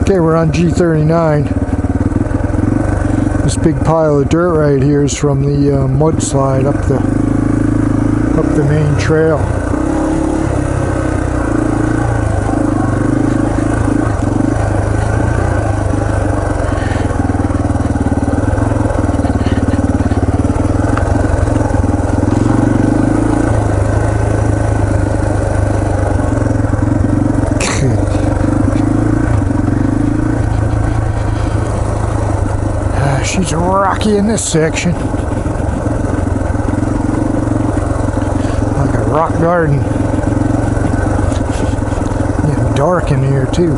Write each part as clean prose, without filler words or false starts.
Okay, we're on G39. This big pile of dirt right here is from the mudslide up the main trail. She's rocky in this section. Like a rock garden. Getting dark in here too.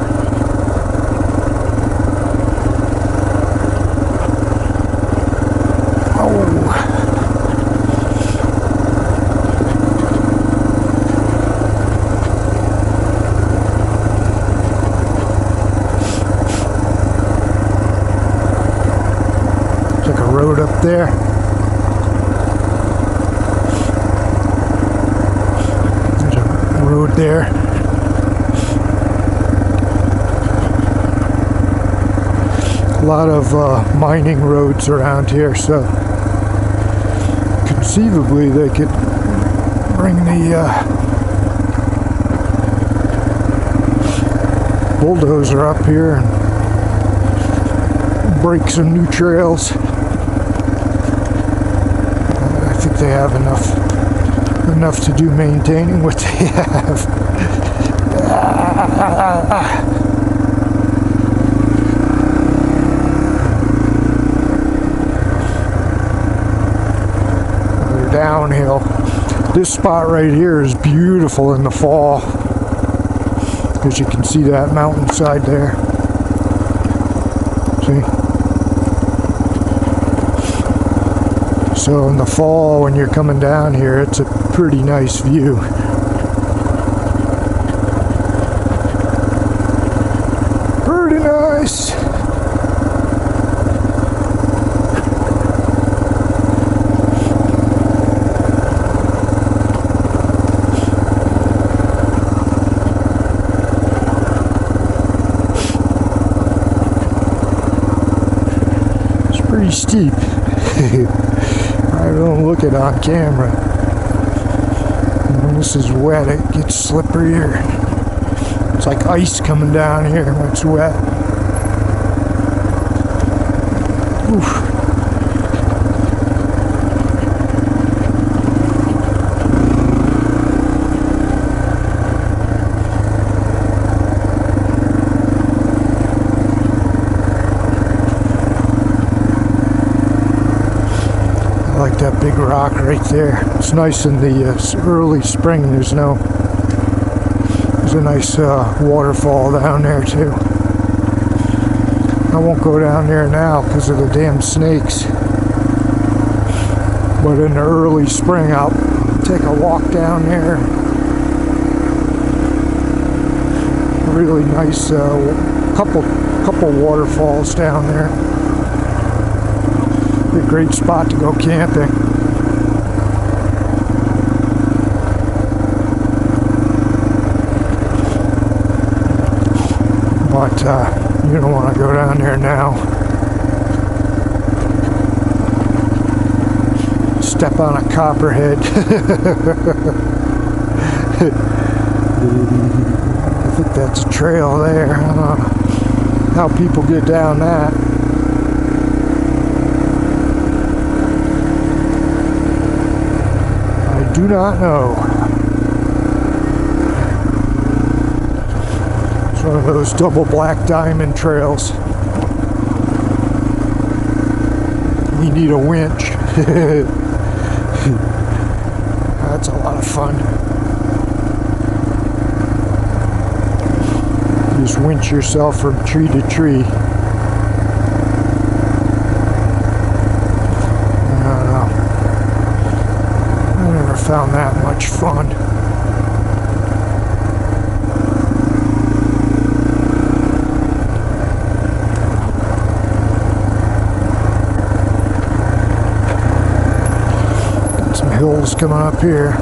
Road up there. There's a road there. A lot of mining roads around here, so conceivably they could bring the bulldozer up here and break some new trails. They have enough to do maintaining what they have. They're downhill. This spot right here is beautiful in the fall, as you can see that mountainside there. See? So in the fall, when you're coming down here, it's a pretty nice view. Pretty nice. It's pretty steep. I don't look it on camera. When this is wet, it gets slipperier. It's like ice coming down here when it's wet. Oof. I like that big rock right there. It's nice in the early spring. There's a nice waterfall down there too. I won't go down there now because of the damn snakes. But in the early spring, I'll take a walk down there. Really nice couple waterfalls down there. A great spot to go camping. But you don't want to go down there now. Step on a copperhead. I think that's a trail there. I don't know how people get down that. Do not know. It's one of those double black diamond trails. You need a winch. That's a lot of fun. You just winch yourself from tree to tree. Found that much fun. Got some hills coming up here.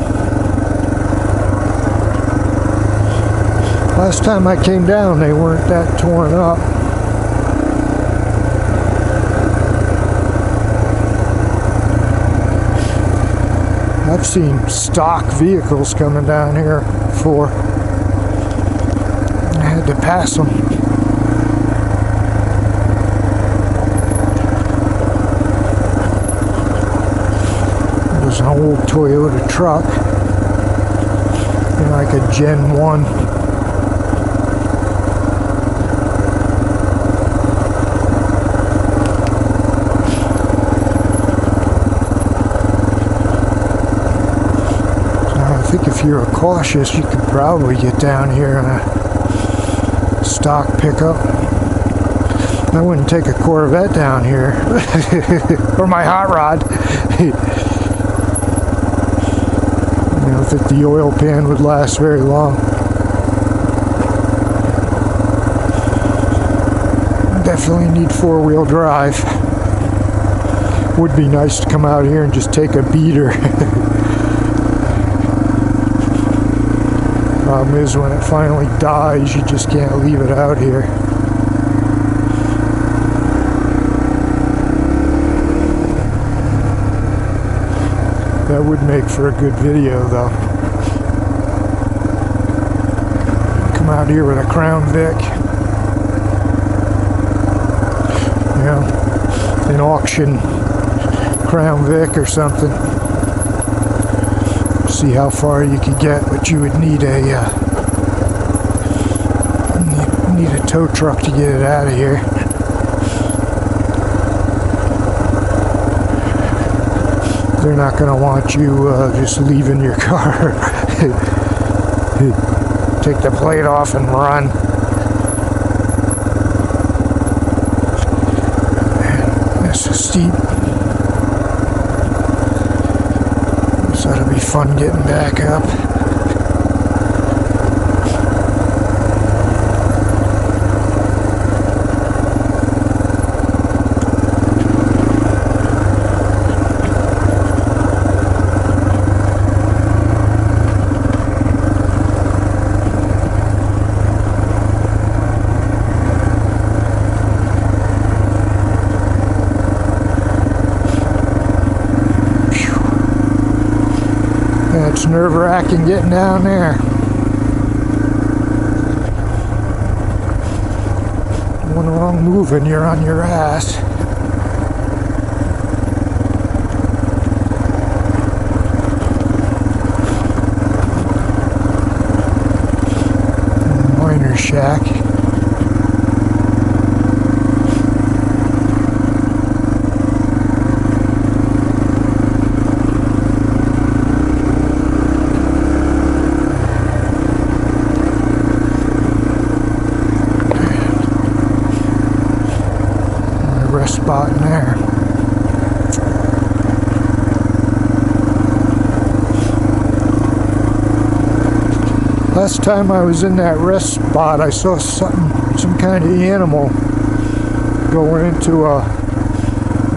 Last time I came down, they weren't that torn up. I've seen stock vehicles coming down here before. I had to pass them. There's an old Toyota truck, like a Gen 1. I think if you're cautious, you could probably get down here in a stock pickup. I wouldn't take a Corvette down here, or my hot rod. I don't think the oil pan would last very long. Definitely need four-wheel drive. Would be nice to come out here and just take a beater. Problem is, when it finally dies, you just can't leave it out here. That would make for a good video, though. Come out here with a Crown Vic. You know, an auction Crown Vic or something. See how far you could get, but you would need a tow truck to get it out of here. They're not going to want you just leaving your car. Take the plate off and run. This is steep. So it'll be fun getting back up. It's nerve-wracking getting down there. One wrong move and you're on your ass. Miner shack. Spot in there. Last time I was in that rest spot, I saw some kind of animal going into a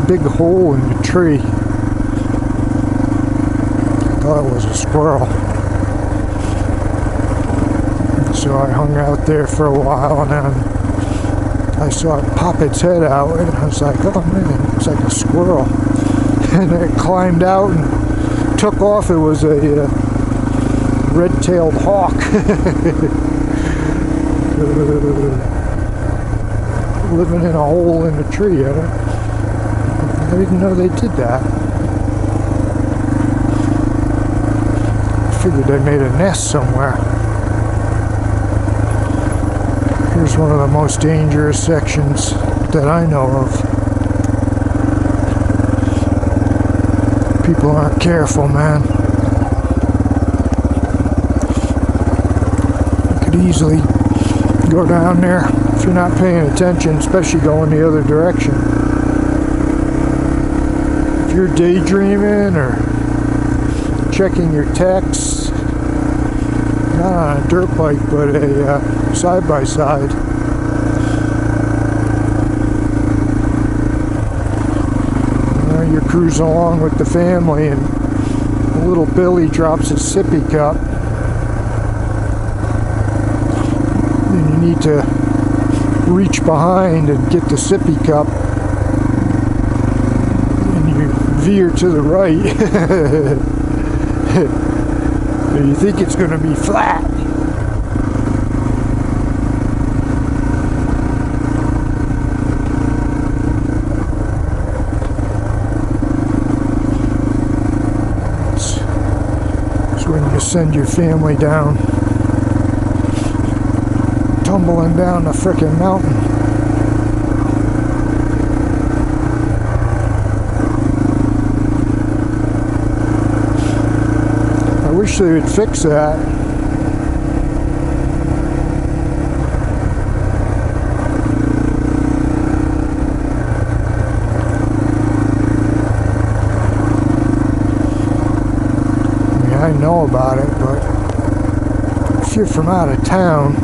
big hole in the tree. I thought it was a squirrel. So I hung out there for a while, and then I saw it pop its head out, and I was like, oh man, it's like a squirrel. And it climbed out and took off. It was a red-tailed hawk. Living in a hole in the tree. I didn't know they did that. I figured they made a nest somewhere. Here's one of the most dangerous sections that I know of. People aren't careful, man. You could easily go down there if you're not paying attention, especially going the other direction. If you're daydreaming or checking your texts, not on a dirt bike, but a side-by-side. You're cruising along with the family, and little Billy drops his sippy cup. And you need to reach behind and get the sippy cup. And you veer to the right. You think it's going to be flat. It's when you send your family down, tumbling down the frickin' mountain. I wish they would fix that. I mean, I know about it, but if you're from out of town,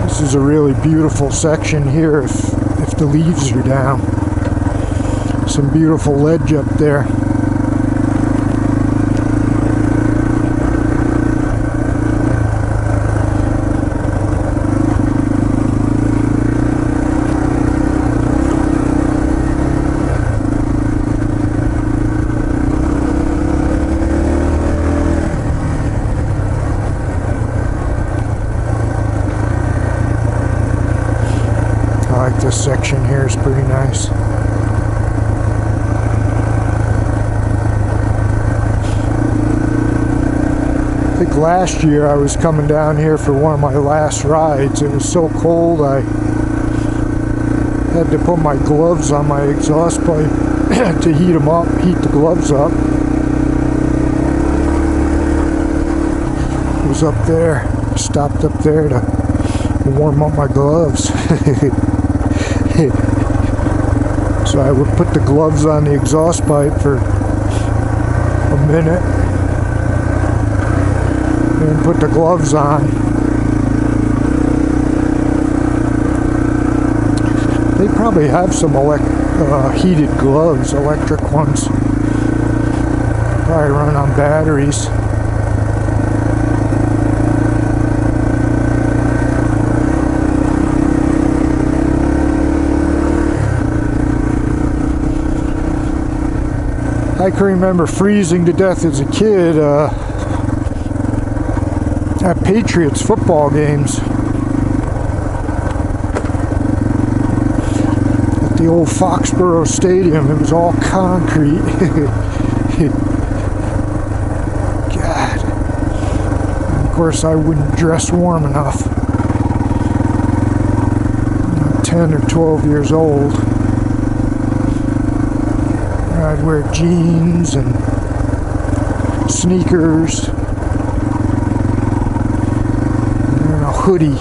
this is a really beautiful section here if the leaves are down. Some beautiful ledge up there. I like this section here, it's pretty nice. I think last year I was coming down here for one of my last rides. It was so cold I had to put my gloves on my exhaust pipe to heat them up, heat the gloves up. It was up there, stopped up there to warm up my gloves. So I would put the gloves on the exhaust pipe for a minute and put the gloves on. They probably have some heated gloves, electric ones. Probably run on batteries. I can remember freezing to death as a kid at Patriots football games. At the old Foxborough Stadium, it was all concrete. God. And of course, I wouldn't dress warm enough. I'm 10 or 12 years old. I'd wear jeans and sneakers and a hoodie.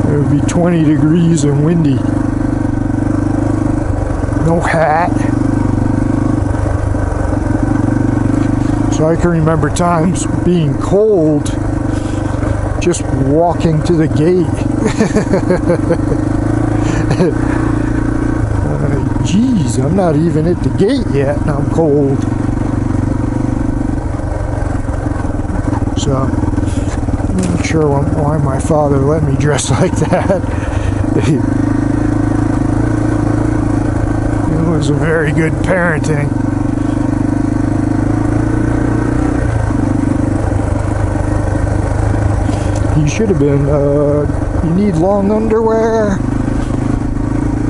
It would be 20 degrees and windy. No hat. So I can remember times being cold just walking to the gate. Geez, I'm not even at the gate yet and I'm cold. So, I'm not sure why my father let me dress like that. It was a very good parenting. He should have been, you need long underwear,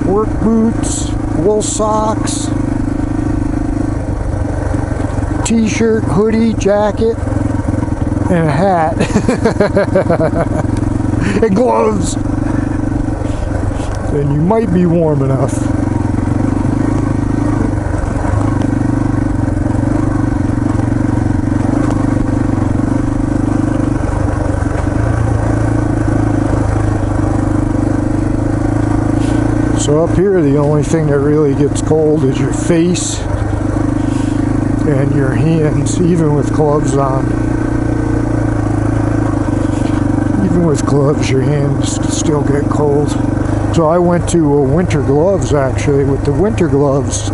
work boots, wool socks, t-shirt, hoodie, jacket, and a hat. And gloves. And you might be warm enough. So up here, the only thing that really gets cold is your face and your hands, even with gloves on. Even with gloves, your hands still get cold. So I went to winter gloves, actually. With the winter gloves,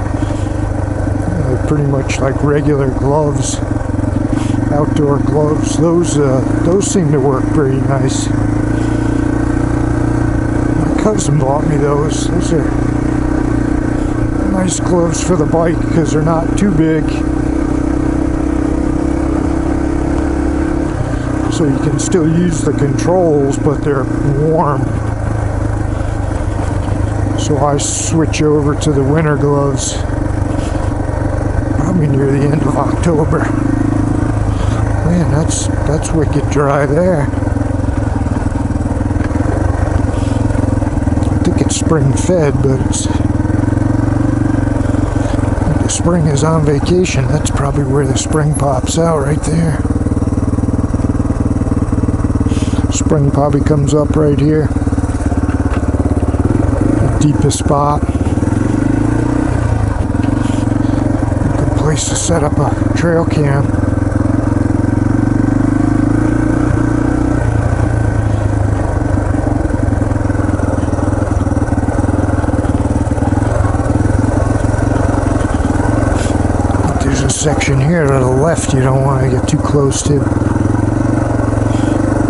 pretty much like regular gloves, outdoor gloves. Those seem to work pretty nice. My cousin bought me those. Those are Nice gloves for the bike because they're not too big. So you can still use the controls, but they're warm. So I switch over to the winter gloves probably near the end of October. Man, that's wicked dry there. I think it's spring fed, but the spring is on vacation. That's probably where the spring pops out, right there. Spring probably comes up right here. The deepest spot. Good place to set up a trail cam. There's a section here to the left you don't want to get too close to.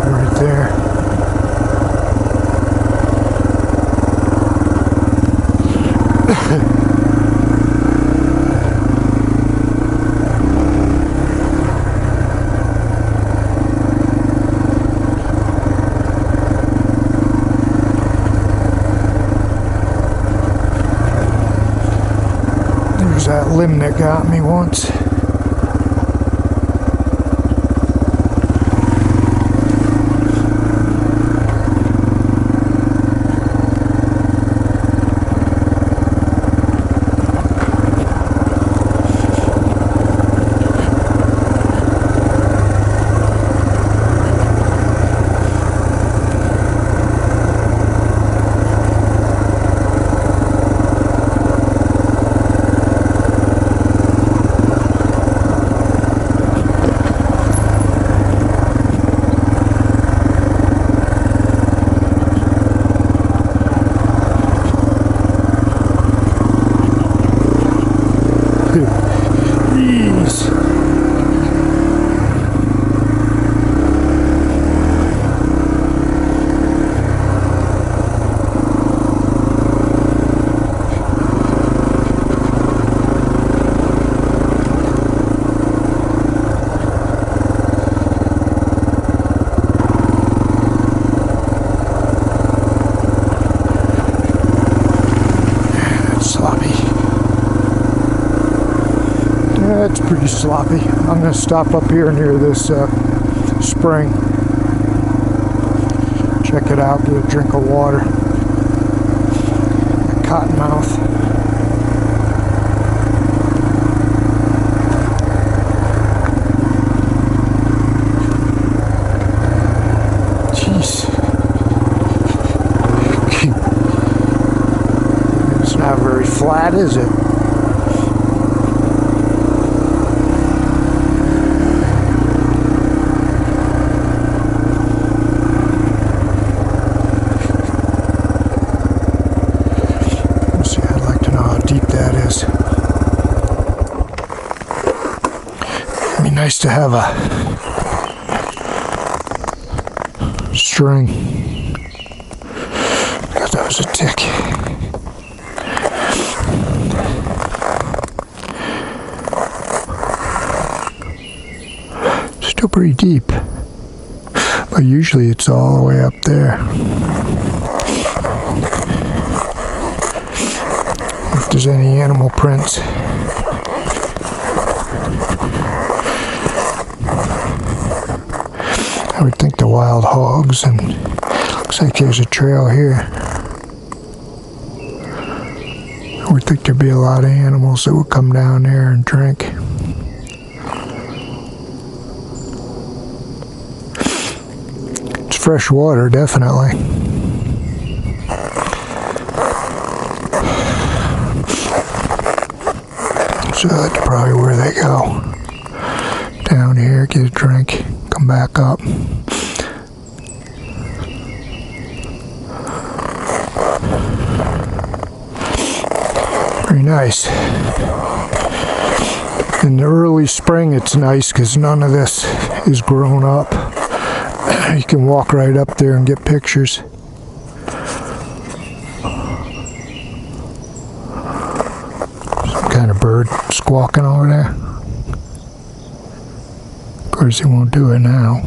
Right there. There's that limb that got me once. Jeez. It's pretty sloppy. I'm going to stop up here near this spring. Check it out, get a drink of water. Cottonmouth. Jeez. It's not very flat, is it? Nice to have a string. I thought that was a tick. Still pretty deep, but usually it's all the way up there. If there's any animal prints. I would think the wild hogs, and looks like there's a trail here. I would think there'd be a lot of animals that would come down there and drink. It's fresh water, definitely. So that's probably where they go. Down here, get a drink. Come back up. Very nice. In the early spring it's nice because none of this is grown up. You can walk right up there and get pictures. squawking over there. Of course, he won't do it now.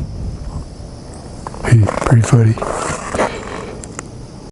Hey, pretty footy.